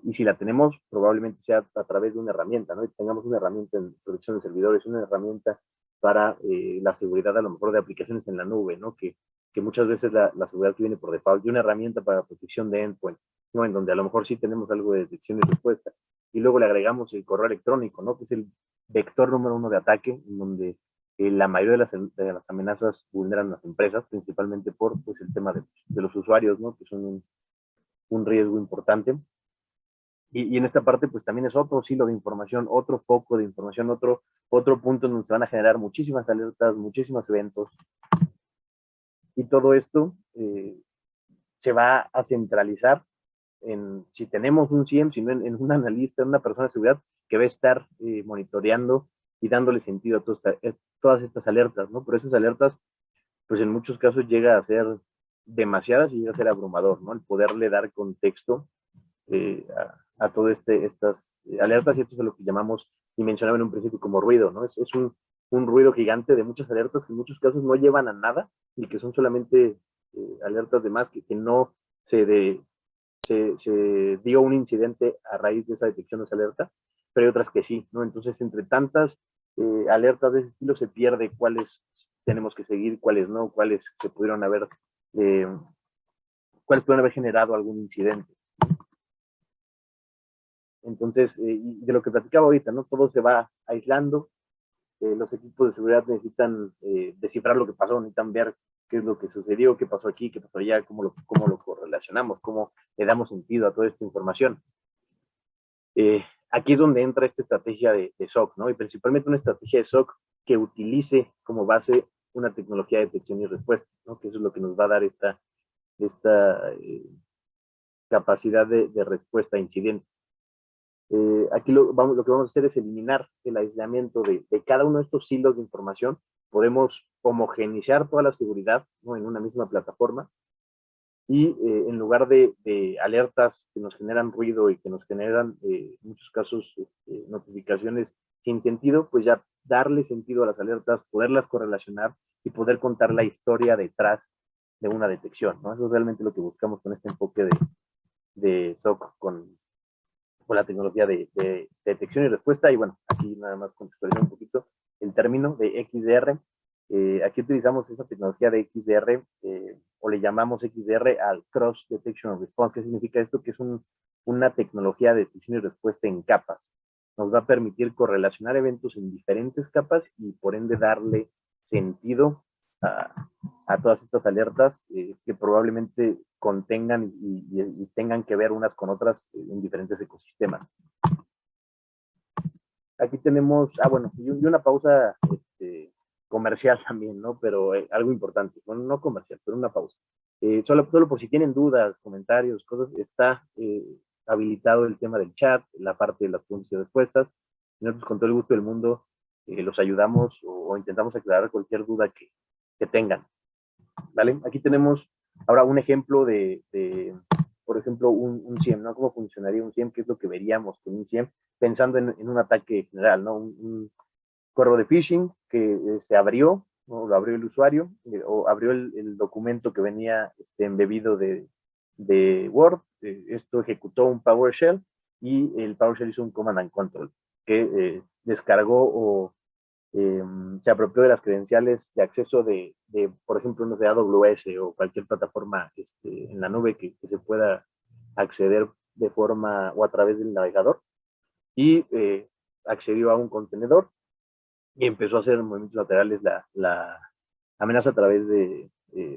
y si la tenemos, probablemente sea a través de una herramienta, ¿no? Y tengamos una herramienta en protección de servidores, una herramienta para la seguridad a lo mejor de aplicaciones en la nube, ¿no? Que muchas veces la seguridad que viene por default, y una herramienta para protección de endpoint, ¿no? En donde a lo mejor sí tenemos algo de detección y respuesta. Y luego le agregamos el correo electrónico, ¿no? Que es el vector número uno de ataque, en donde la mayoría de las amenazas vulneran a las empresas, principalmente por pues, el tema de los usuarios, ¿no? Que son un riesgo importante. Y en esta parte, pues también es otro silo de información, otro foco de información, otro punto en donde se van a generar muchísimas alertas, muchísimos eventos. Y todo esto se va a centralizar si tenemos un CIEM, sino en un analista, en una persona de seguridad que va a estar monitoreando y dándole sentido a todas estas alertas, ¿no? Pero esas alertas, pues en muchos casos llega a ser demasiadas y llega a ser abrumador, ¿no? El poderle dar contexto a todas estas alertas, y esto es lo que llamamos y mencionaba en un principio como ruido, ¿no? Es un ruido gigante de muchas alertas que en muchos casos no llevan a nada y que son solamente alertas de más que no se dio un incidente a raíz de esa detección de esa alerta, pero hay otras que sí, ¿no? Entonces, entre tantas alertas de ese estilo se pierde cuáles tenemos que seguir, cuáles no, cuáles eh, cuáles pudieron haber generado algún incidente. Entonces, y de lo que platicaba ahorita, ¿no? Todo se va aislando, los equipos de seguridad necesitan descifrar lo que pasó, necesitan ver qué es lo que sucedió, qué pasó aquí, qué pasó allá, cómo lo correlacionamos, cómo le damos sentido a toda esta información. Aquí es donde entra esta estrategia de SOC, ¿no? Y principalmente una estrategia de SOC que utilice como base una tecnología de detección y respuesta, ¿no? Que eso es lo que nos va a dar esta capacidad de respuesta a incidentes. Aquí lo que vamos a hacer es eliminar el aislamiento de cada uno de estos hilos de información. Podemos homogeneizar toda la seguridad, ¿no? En una misma plataforma y en lugar de alertas que nos generan ruido y que nos generan en muchos casos notificaciones sin sentido, pues ya darle sentido a las alertas, poderlas correlacionar y poder contar la historia detrás de una detección, ¿no? Eso es realmente lo que buscamos con este enfoque de SOC con la tecnología de detección y respuesta. Y bueno, aquí nada más contextualizar un poquito el término de XDR. Aquí utilizamos esa tecnología de XDR o le llamamos XDR al Cross Detection and Response. ¿Qué significa esto? Que es una tecnología de detección y respuesta en capas. Nos va a permitir correlacionar eventos en diferentes capas y por ende darle sentido a todas estas alertas que probablemente contengan y tengan que ver unas con otras en diferentes ecosistemas. Aquí tenemos, bueno, y una pausa comercial también, ¿no? Pero algo importante, bueno, no comercial, pero una pausa. Solo por si tienen dudas, comentarios, cosas, está habilitado el tema del chat, la parte de las preguntas y respuestas. Nosotros con todo el gusto del mundo los ayudamos o intentamos aclarar cualquier duda que tengan. ¿Vale? Aquí tenemos ahora un ejemplo por ejemplo, un SIEM, ¿no? ¿Cómo funcionaría un SIEM? ¿Qué es lo que veríamos con un SIEM? Pensando en un ataque general, ¿no? Un correo de phishing que se abrió, ¿no? Lo abrió el usuario, o abrió el documento que venía embebido de Word, esto ejecutó un PowerShell y el PowerShell hizo un Command and Control que descargó o se apropió de las credenciales de acceso por ejemplo, no sé, AWS o cualquier plataforma en la nube que se pueda acceder de forma o a través del navegador y accedió a un contenedor y empezó a hacer movimientos laterales la amenaza a través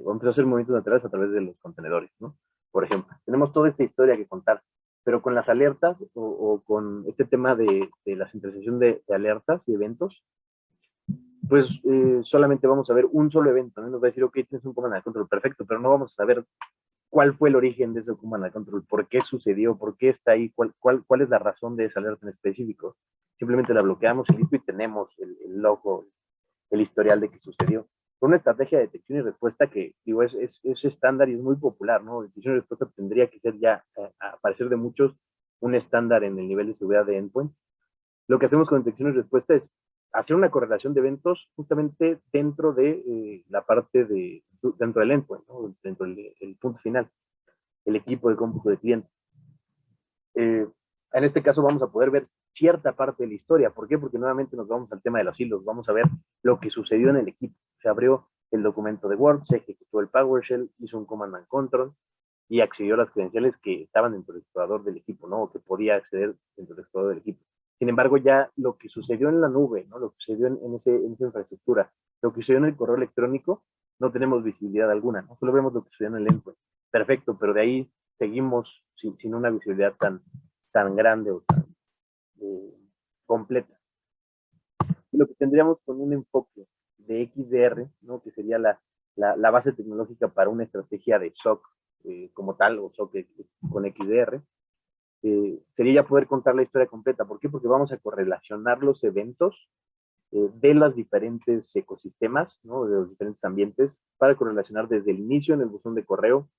o empezó a hacer movimientos laterales a través de los contenedores, ¿no? Por ejemplo, tenemos toda esta historia que contar, pero con las alertas o con este tema de la centralización de alertas y eventos, pues solamente vamos a ver un solo evento, ¿no? Nos va a decir, ok, tienes un Command and Control, perfecto, pero no vamos a saber cuál fue el origen de ese Command and Control, por qué sucedió, por qué está ahí, cuál es la razón de esa alerta en específico. Simplemente la bloqueamos y listo y tenemos el logo, el historial de qué sucedió. Fue una estrategia de detección y respuesta que, digo, es estándar y es muy popular, ¿no? Detección y respuesta tendría que ser ya, a parecer de muchos, un estándar en el nivel de seguridad de endpoint. Lo que hacemos con detección y respuesta es hacer una correlación de eventos justamente dentro de la parte dentro del endpoint, ¿no? Dentro del punto final, el equipo de cómputo de cliente. En este caso vamos a poder ver cierta parte de la historia. ¿Por qué? Porque nuevamente nos vamos al tema de los hilos. Vamos a ver lo que sucedió en el equipo. Se abrió el documento de Word, se ejecutó el PowerShell, hizo un Command and Control y accedió a las credenciales que estaban dentro del explorador del equipo, ¿no? O que podía acceder dentro del explorador del equipo. Sin embargo, ya lo que sucedió en la nube, ¿no? Lo que sucedió en esa infraestructura, lo que sucedió en el correo electrónico, no tenemos visibilidad alguna, ¿no? Solo vemos lo que sucedió en el endpoint. Perfecto, pero de ahí seguimos sin una visibilidad tan grande o tan completa. Y lo que tendríamos con un enfoque de XDR, ¿no? Que sería la base tecnológica para una estrategia de SOC como tal, o SOC con XDR, sería ya poder contar la historia completa. ¿Por qué? Porque vamos a correlacionar los eventos de los diferentes ecosistemas, ¿no? De los diferentes ambientes, para correlacionar desde el inicio en el buzón de correo,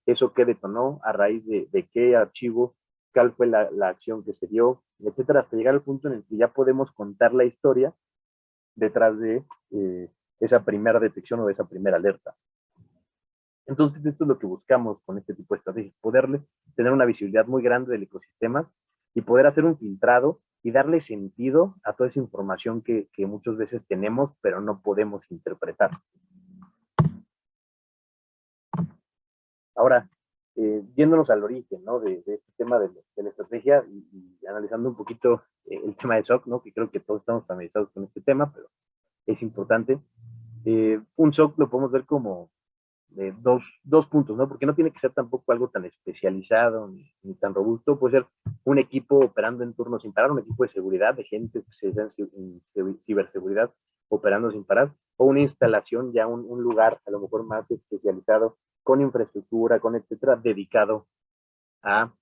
eso que detonó, a raíz de qué archivo, cuál fue la acción que se dio, etcétera, hasta llegar al punto en el que ya podemos contar la historia detrás de esa primera detección o de esa primera alerta. Entonces, esto es lo que buscamos con este tipo de estrategias, poderle tener una visibilidad muy grande del ecosistema y poder hacer un filtrado y darle sentido a toda esa información que muchas veces tenemos, pero no podemos interpretar. Ahora, yéndonos al origen, ¿no? De este tema de la estrategia y analizando un poquito el tema de SOC, ¿no? Que creo que todos estamos familiarizados con este tema, pero es importante. Un SOC lo podemos ver como dos puntos, ¿no? Porque no tiene que ser tampoco algo tan especializado ni tan robusto. Puede ser un equipo operando en turno sin parar, un equipo de seguridad, de gente especializada en ciberseguridad operando sin parar, o una instalación, ya un lugar a lo mejor más especializado, con infraestructura, con etcétera, dedicado a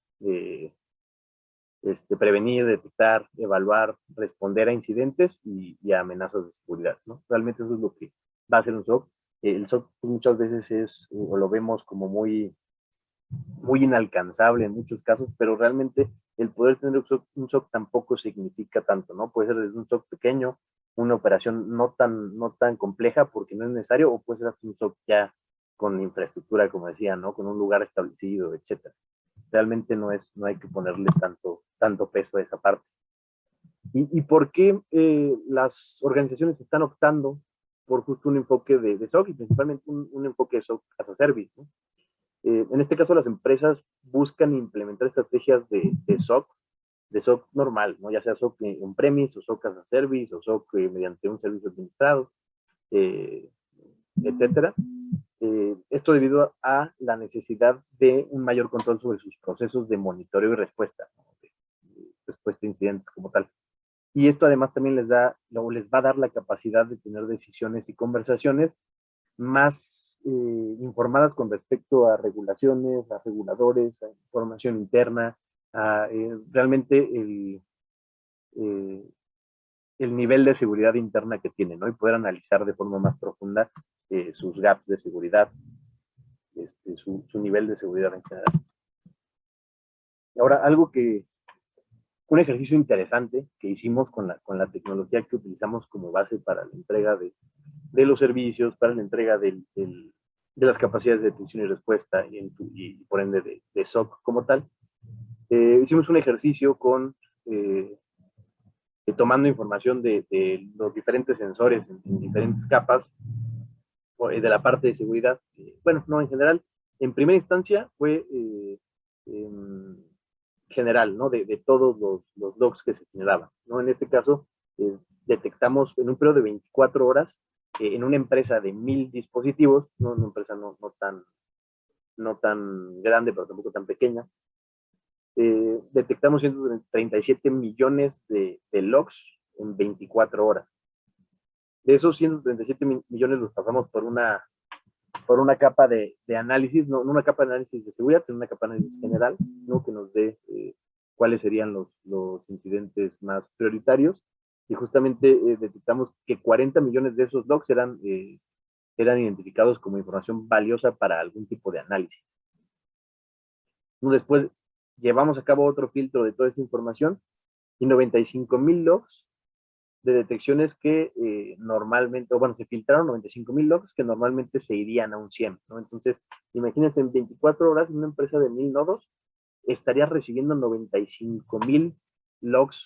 prevenir, detectar, evaluar, responder a incidentes y a amenazas de seguridad, ¿no? Realmente eso es lo que va a ser un SOC. El SOC muchas veces o lo vemos como muy inalcanzable en muchos casos, pero realmente el poder tener un SOC tampoco significa tanto, ¿no? Puede ser desde un SOC pequeño, una operación no tan compleja porque no es necesario, o puede ser hasta un SOC ya con infraestructura, como decía, ¿no? Con un lugar establecido, etcétera. Realmente no hay que ponerle tanto peso a esa parte. ¿Y por qué las organizaciones están optando por justo un enfoque de SOC y principalmente un enfoque de SOC as a service, ¿no? En este caso, las empresas buscan implementar estrategias de SOC normal, ¿no? Ya sea SOC on-premise o SOC as a service o SOC mediante un servicio administrado, etcétera. Esto debido a la necesidad de un mayor control sobre sus procesos de monitoreo y respuesta, ¿no? Respuesta a incidentes como tal. Y esto además también les va a dar la capacidad de tener decisiones y conversaciones más informadas con respecto a regulaciones, a reguladores, a información interna, a realmente eh, el nivel de seguridad interna que tienen, ¿no? Y poder analizar de forma más profunda sus gaps de seguridad, su nivel de seguridad en general. Ahora, un ejercicio interesante que hicimos con la tecnología que utilizamos como base para la entrega de los servicios, para la entrega de las capacidades de detención y respuesta y por ende de SOC como tal. Hicimos un ejercicio tomando información de los diferentes sensores en diferentes capas de la parte de seguridad. Bueno, no, en general, en primera instancia fue general, ¿no? De todos los logs que se generaban, ¿no? En este caso, detectamos en un periodo de 24 horas, en una empresa de 1000 dispositivos, ¿no? Una empresa no tan grande, pero tampoco tan pequeña, detectamos 137 millones de logs en 24 horas. De esos 137 millones los pasamos por una capa de análisis, no una capa de análisis de seguridad, sino una capa de análisis general, ¿no? Que nos dé cuáles serían los incidentes más prioritarios. Y justamente detectamos que 40 millones de esos logs eran identificados como información valiosa para algún tipo de análisis. Después llevamos a cabo otro filtro de toda esa información y 95,000 logs de detecciones que normalmente, se filtraron 95,000 logs que normalmente se irían a un 100, ¿no? Entonces, imagínense, en 24 horas, en una empresa de 1000 nodos, estarías recibiendo 95,000 logs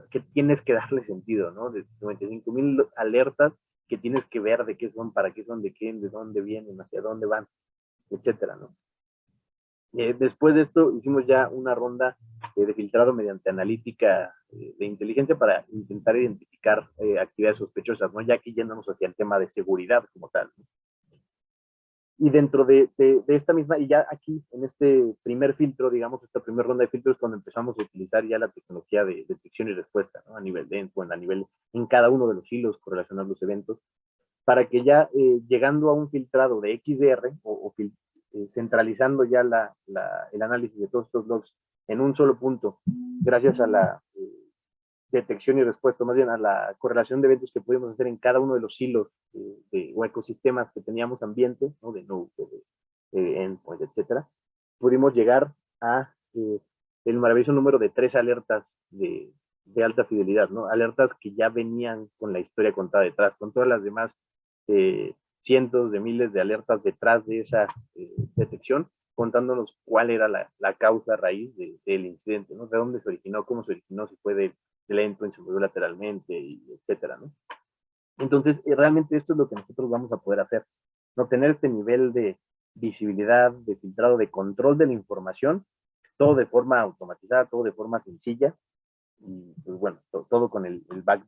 que tienes que darle sentido, ¿no? De 95,000 alertas que tienes que ver de qué son, para qué son, de dónde vienen, hacia dónde van, etcétera, ¿no? Después de esto hicimos ya una ronda de filtrado mediante analítica de inteligencia para intentar identificar actividades sospechosas, ¿no? Ya aquí yéndonos hacia el tema de seguridad como tal, ¿no? Y dentro de esta misma, y ya aquí en este primer filtro, digamos, esta primera ronda de filtros, cuando empezamos a utilizar ya la tecnología de detección y respuesta, ¿no? A nivel de endpoint, en cada uno de los hilos, correlacionar los eventos, para que ya llegando a un filtrado de XDR o centralizando ya el análisis de todos estos logs en un solo punto, gracias a la detección y respuesta, más bien a la correlación de eventos que pudimos hacer en cada uno de los hilos o ecosistemas que teníamos ambiente, ¿no? De nodes, de endpoint, etcétera, pudimos llegar a el maravilloso número de 3 alertas de alta fidelidad, ¿no? Alertas que ya venían con la historia contada detrás, con todas las demás cientos de miles de alertas detrás de esa detección, contándonos cuál era la causa raíz del incidente, ¿no? De dónde se originó, cómo se originó, si fue del endpoint, se movió lateralmente, etcétera, ¿no? Entonces, realmente esto es lo que nosotros vamos a poder hacer, no tener este nivel de visibilidad, de filtrado, de control de la información, todo de forma automatizada, todo de forma sencilla, y pues bueno, todo con el back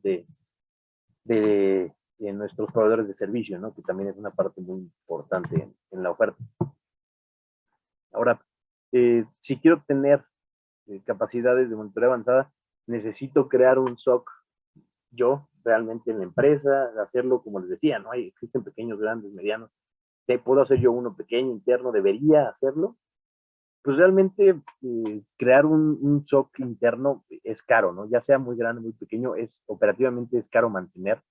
de nuestros proveedores de servicio, ¿no? Que también es una parte muy importante en la oferta. Ahora, si quiero tener capacidades de monitoreo avanzada, necesito crear un SOC yo realmente en la empresa, hacerlo como les decía, ¿no? Existen pequeños, grandes, medianos. ¿Puedo hacer yo uno pequeño, interno? ¿Debería hacerlo? Pues realmente crear un SOC interno es caro, ¿no? Ya sea muy grande, muy pequeño, operativamente es caro mantener,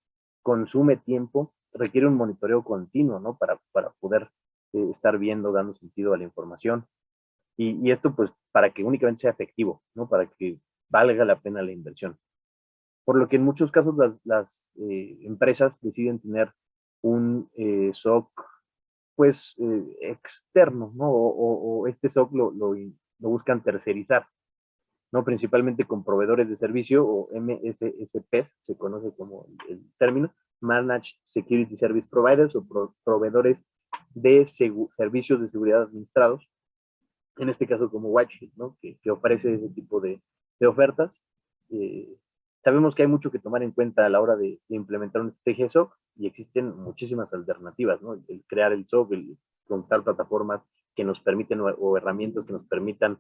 consume tiempo, requiere un monitoreo continuo, ¿no? Para poder estar viendo, dando sentido a la información. Y esto, pues, para que únicamente sea efectivo, ¿no? Para que valga la pena la inversión. Por lo que en muchos casos las empresas deciden tener un SOC pues externo, ¿no? O este SOC lo buscan tercerizar, ¿no? Principalmente con proveedores de servicio o MSSPs, se conoce como el término, Managed Security Service Providers o proveedores de servicios de seguridad administrados, en este caso como WatchShield, ¿no? Que ofrece ese tipo de ofertas. Sabemos que hay mucho que tomar en cuenta a la hora de implementar un estrategia SOC y existen muchísimas alternativas, ¿no? El crear el SOC, el contar plataformas que nos permiten o herramientas que nos permitan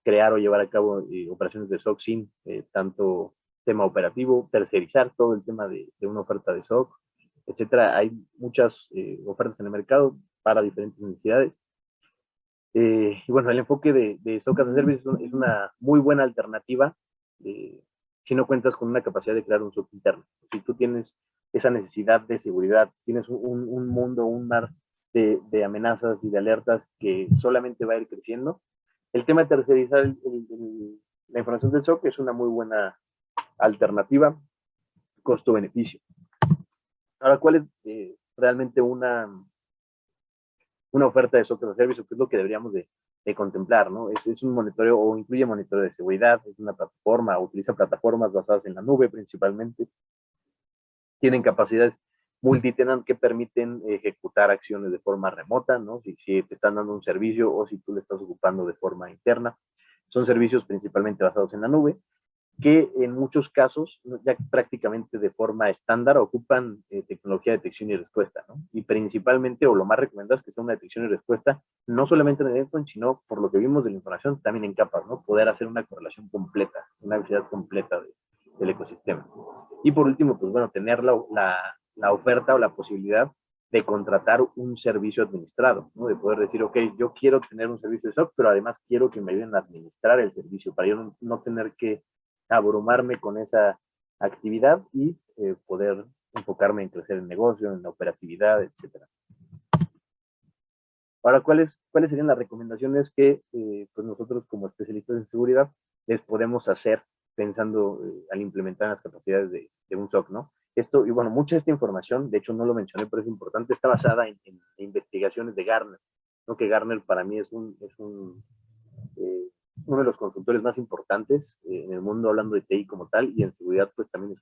crear o llevar a cabo operaciones de SOC sin tanto tema operativo, tercerizar todo el tema de una oferta de SOC, etcétera. Hay muchas ofertas en el mercado para diferentes necesidades. Y bueno, el enfoque de SOC as a Service es una muy buena alternativa si no cuentas con una capacidad de crear un SOC interno. Si tú tienes esa necesidad de seguridad, tienes un mundo, un mar de amenazas y de alertas que solamente va a ir creciendo, el tema de tercerizar la información del SOC es una muy buena alternativa, costo-beneficio. Ahora, ¿cuál es realmente una oferta de SOC as a Service, o qué es lo que deberíamos de contemplar, ¿no? Es un monitoreo o incluye monitoreo de seguridad, es una plataforma, utiliza plataformas basadas en la nube principalmente, tienen capacidades multitenant que permiten ejecutar acciones de forma remota, ¿no? Si te están dando un servicio o si tú le estás ocupando de forma interna. Son servicios principalmente basados en la nube, que en muchos casos, ya prácticamente de forma estándar, ocupan tecnología de detección y respuesta, ¿no? Y principalmente, o lo más recomendado es que sea una detección y respuesta, no solamente en el endpoint, sino por lo que vimos de la información, también en capas, ¿no? Poder hacer una correlación completa, una visibilidad completa del ecosistema. Y por último, pues bueno, tener la oferta o la posibilidad de contratar un servicio administrado, ¿no? De poder decir, ok, yo quiero tener un servicio de SOC, pero además quiero que me ayuden a administrar el servicio, para yo no tener que abrumarme con esa actividad y poder enfocarme en crecer el negocio, en la operatividad, etcétera. Ahora, ¿cuáles serían las recomendaciones que pues nosotros como especialistas en seguridad les podemos hacer pensando al implementar las capacidades de un SOC, ¿no? Esto, y bueno, mucha de esta información, de hecho no lo mencioné, pero es importante, está basada en investigaciones de Gartner, ¿no? Que Gartner para mí es uno de los consultores más importantes en el mundo hablando de TI como tal, y en seguridad pues también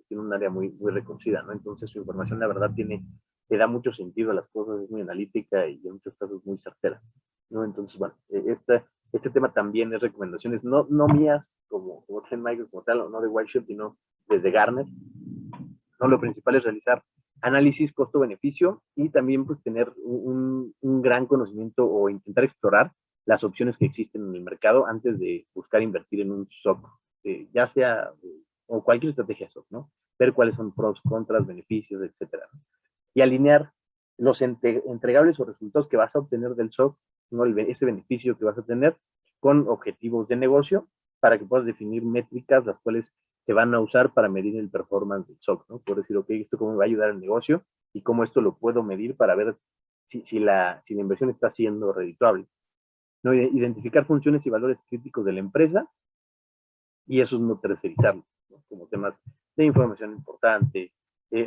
tiene un área muy, muy reconocida, ¿no? Entonces su información la verdad le da mucho sentido a las cosas, es muy analítica y en muchos casos muy certera, ¿no? Entonces, bueno, este tema también es recomendaciones, no mías como Trend Micro como tal, o no de Whiteshield, sino desde Gartner, ¿no? Lo principal es realizar análisis costo-beneficio y también pues tener un gran conocimiento o intentar explorar las opciones que existen en el mercado antes de buscar invertir en un SOC, ya sea o cualquier estrategia SOC, ¿no? Ver cuáles son pros, contras, beneficios, etcétera. Y alinear los entregables o resultados que vas a obtener del SOC, ¿no? Ese beneficio que vas a tener con objetivos de negocio para que puedas definir métricas las cuales te van a usar para medir el performance del SOC, ¿no? Por decir, ok, esto cómo me va a ayudar al negocio y cómo esto lo puedo medir para ver si la inversión está siendo redituable, ¿no? Identificar funciones y valores críticos de la empresa y esos no tercerizarlos, ¿no? Como temas de información importante,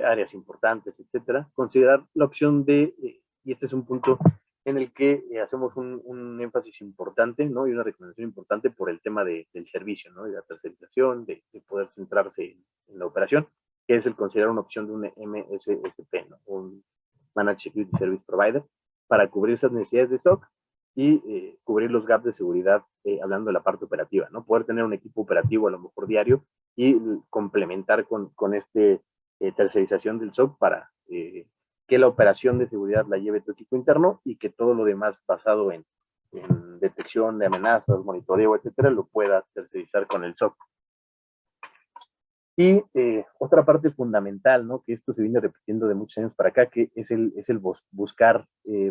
áreas importantes, etcétera. Considerar la opción y este es un punto en el que hacemos un énfasis importante, ¿no? Y una recomendación importante por el tema del servicio, ¿no? De la tercerización, de poder centrarse en la operación, que es el considerar una opción de un MSSP, ¿no? Un Managed Security Service Provider, para cubrir esas necesidades de SOC y cubrir los gaps de seguridad, hablando de la parte operativa, ¿no? Poder tener un equipo operativo a lo mejor diario y complementar con tercerización del SOC para que la operación de seguridad la lleve tu equipo interno y que todo lo demás basado en detección de amenazas, monitoreo, etcétera, lo pueda tercerizar con el SOC. Y otra parte fundamental, ¿no? Que esto se viene repitiendo de muchos años para acá, que es el buscar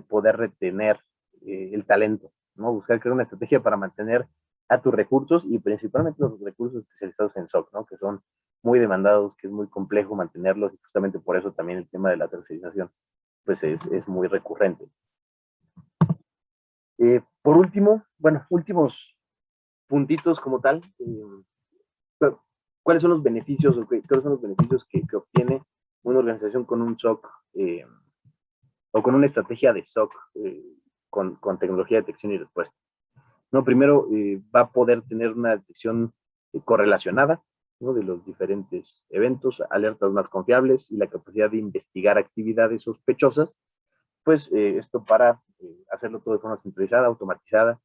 poder retener el talento, ¿no? Buscar crear una estrategia para mantener a tus recursos y principalmente los recursos especializados en SOC, ¿no? Que son muy demandados, que es muy complejo mantenerlos y justamente por eso también el tema de la tercerización pues es muy recurrente. Por último, bueno, últimos puntitos como tal, ¿cuáles son los beneficios o cuáles son los beneficios que obtiene una organización con un SOC o con una estrategia de SOC con tecnología de detección y respuesta? No, primero va a poder tener una detección correlacionada, ¿no? De los diferentes eventos, alertas más confiables y la capacidad de investigar actividades sospechosas, pues esto para hacerlo todo de forma centralizada, automatizada,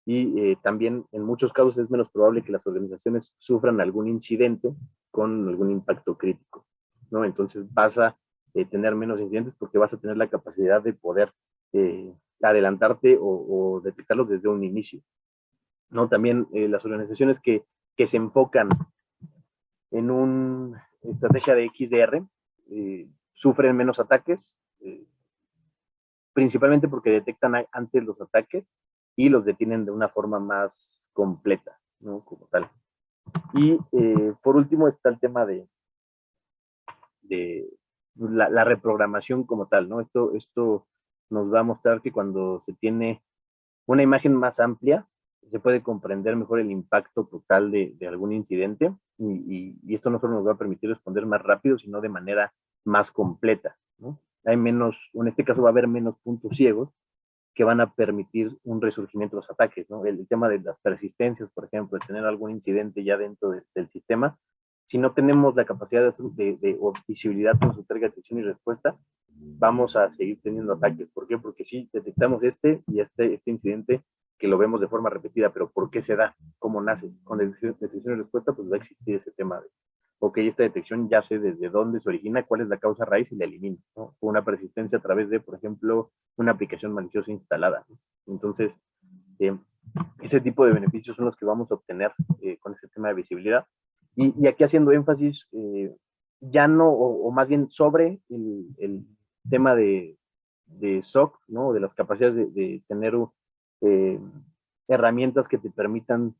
y también en muchos casos es menos probable que las organizaciones sufran algún incidente con algún impacto crítico, ¿no? Entonces vas a tener menos incidentes porque vas a tener la capacidad de poder adelantarte o detectarlos desde un inicio, ¿no? También las organizaciones que se enfocan en una estrategia de XDR sufren menos ataques, principalmente porque detectan antes los ataques y los detienen de una forma más completa, ¿no? Como tal. Y por último está el tema de la reprogramación como tal, ¿no? Esto nos va a mostrar que cuando se tiene una imagen más amplia, se puede comprender mejor el impacto total de algún incidente y esto no solo nos va a permitir responder más rápido, sino de manera más completa, ¿no? Hay menos, en este caso va a haber menos puntos ciegos que van a permitir un resurgimiento de los ataques, ¿no? El tema de las persistencias, por ejemplo, de tener algún incidente ya dentro del sistema, si no tenemos la capacidad o visibilidad con su entrega, detección y respuesta, vamos a seguir teniendo ataques. ¿Por qué? Porque sí, detectamos este incidente que lo vemos de forma repetida, pero ¿por qué se da? ¿Cómo nace? Con detección y respuesta, pues va a existir ese tema de, ok, esta detección ya sé desde dónde se origina, cuál es la causa raíz y la elimino, ¿no? Una persistencia a través de, por ejemplo, una aplicación maliciosa instalada, ¿no? Entonces, ese tipo de beneficios son los que vamos a obtener con este tema de visibilidad. Y aquí haciendo énfasis, ya no, o más bien sobre el tema de SOC, ¿no? De las capacidades de tener herramientas que te permitan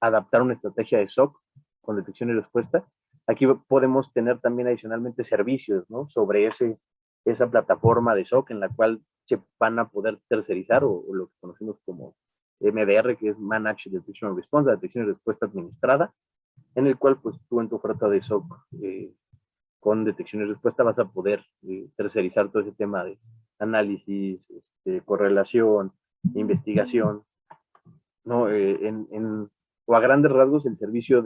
adaptar una estrategia de SOC con detección y respuesta. Aquí podemos tener también adicionalmente servicios, ¿no? Sobre esa plataforma de SOC en la cual se van a poder tercerizar o lo que conocemos como MDR, que es Managed Detection and Response, la detección y respuesta administrada, en el cual pues tú en tu oferta de SOC con detección y respuesta vas a poder tercerizar todo ese tema de análisis, correlación, investigación, ¿no? O a grandes rasgos el servicio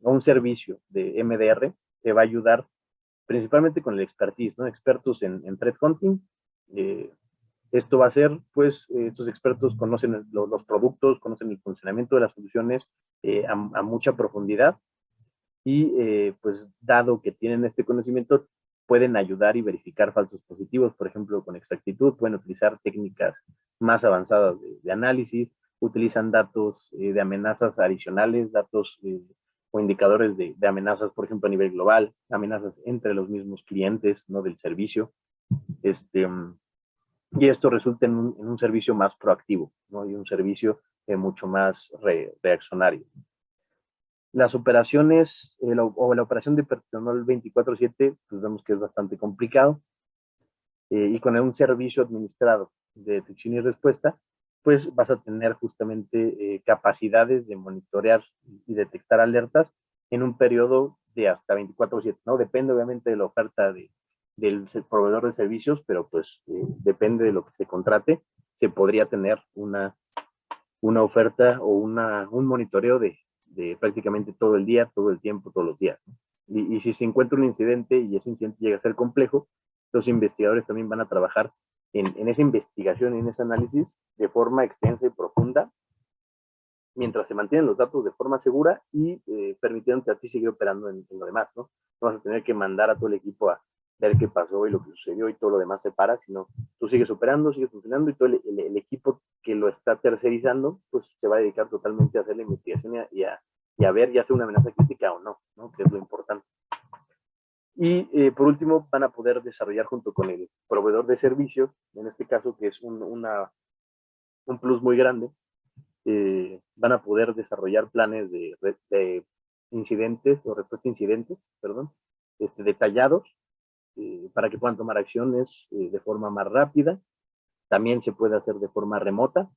o un servicio de MDR te va a ayudar principalmente con el expertise, ¿no? Expertos en threat hunting. Esto va a ser, pues, estos expertos conocen los productos, conocen el funcionamiento de las soluciones a mucha profundidad y, pues, dado que tienen este conocimiento, pueden ayudar y verificar falsos positivos, por ejemplo, con exactitud, pueden utilizar técnicas más avanzadas de análisis, utilizan datos de amenazas adicionales, datos o indicadores de amenazas, por ejemplo, a nivel global, amenazas entre los mismos clientes, ¿no? Del servicio. Y esto resulta en un servicio más proactivo, ¿no? Y un servicio mucho más reaccionario. Las operaciones o la operación de personal 24/7, pues vemos que es bastante complicado. Y con un servicio administrado de detección y respuesta, pues vas a tener justamente capacidades de monitorear y detectar alertas en un periodo de hasta 24/7, ¿no? Depende obviamente de la oferta del proveedor de servicios, pero pues depende de lo que se contrate, se podría tener una oferta o un monitoreo de prácticamente todo el día, todo el tiempo, todos los días, ¿no? Y si se encuentra un incidente y ese incidente llega a ser complejo, Los investigadores también van a trabajar en esa investigación, en ese análisis de forma extensa y profunda, mientras se mantienen los datos de forma segura y permitiéndote a ti seguir operando en lo demás, ¿no? No vas a tener que mandar a todo el equipo a ver qué pasó y lo que sucedió y todo lo demás se para, sino tú sigues operando, sigues funcionando y todo el equipo que lo está tercerizando, pues se va a dedicar totalmente a hacer la investigación y a ver ya sea una amenaza crítica o no, ¿no? Que es lo importante. Y por último, van a poder desarrollar junto con el proveedor de servicios, en este caso que es un plus muy grande, van a poder desarrollar planes de incidentes o respuesta a incidentes, perdón, detallados, para que puedan tomar acciones de forma más rápida. También se puede hacer de forma remota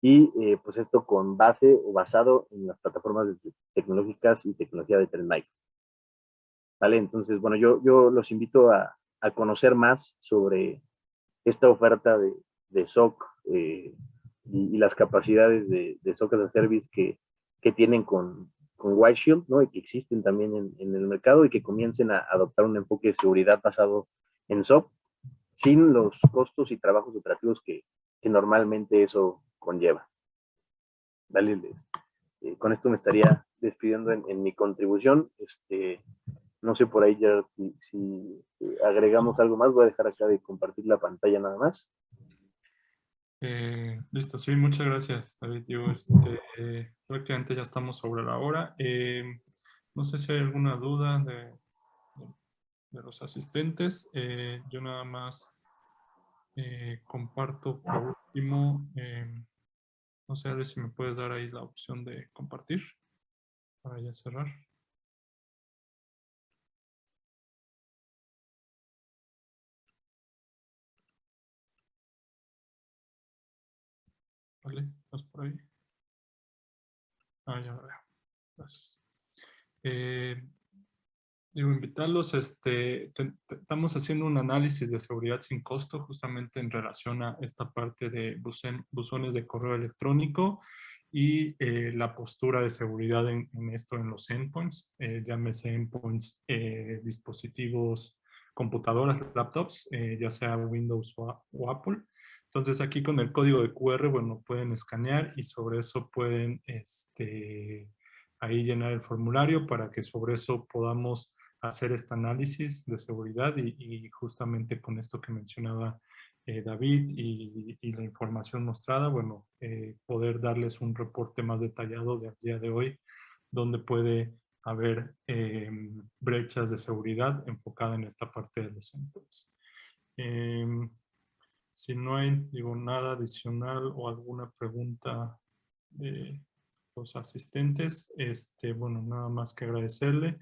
y pues esto con base o basado en las plataformas tecnológicas y tecnología de Trend Micro. ¿Vale? Entonces, bueno, yo los invito a conocer más sobre esta oferta de SOC y las capacidades de SOC as a Service que tienen con White Shield, ¿no? Y que existen también en el mercado y que comiencen a adoptar un enfoque de seguridad basado en SOC sin los costos y trabajos operativos que normalmente eso conlleva. ¿Vale? Con esto me estaría despidiendo en mi contribución. No sé por ahí ya si agregamos algo más. Voy a dejar acá de compartir la pantalla nada más. Listo, sí, muchas gracias, David. Digo, prácticamente ya estamos sobre la hora. No sé si hay alguna duda de los asistentes. Yo nada más comparto por último. No sé, a ver si me puedes dar ahí la opción de compartir para ya cerrar. Vale, ¿estás por ahí? Ya lo veo. Gracias. Digo, invitarlos, estamos haciendo un análisis de seguridad sin costo justamente en relación a esta parte de buzones de correo electrónico y la postura de seguridad en esto en los endpoints, llámese endpoints, dispositivos, computadoras, laptops, ya sea Windows o Apple. Entonces aquí con el código de QR, bueno, pueden escanear y sobre eso pueden ahí llenar el formulario para que sobre eso podamos hacer este análisis de seguridad y justamente con esto que mencionaba David y la información mostrada, bueno, poder darles un reporte más detallado del día de hoy, donde puede haber brechas de seguridad enfocada en esta parte de los endpoints. Si no hay, digo, nada adicional o alguna pregunta de los asistentes, bueno, nada más que agradecerle.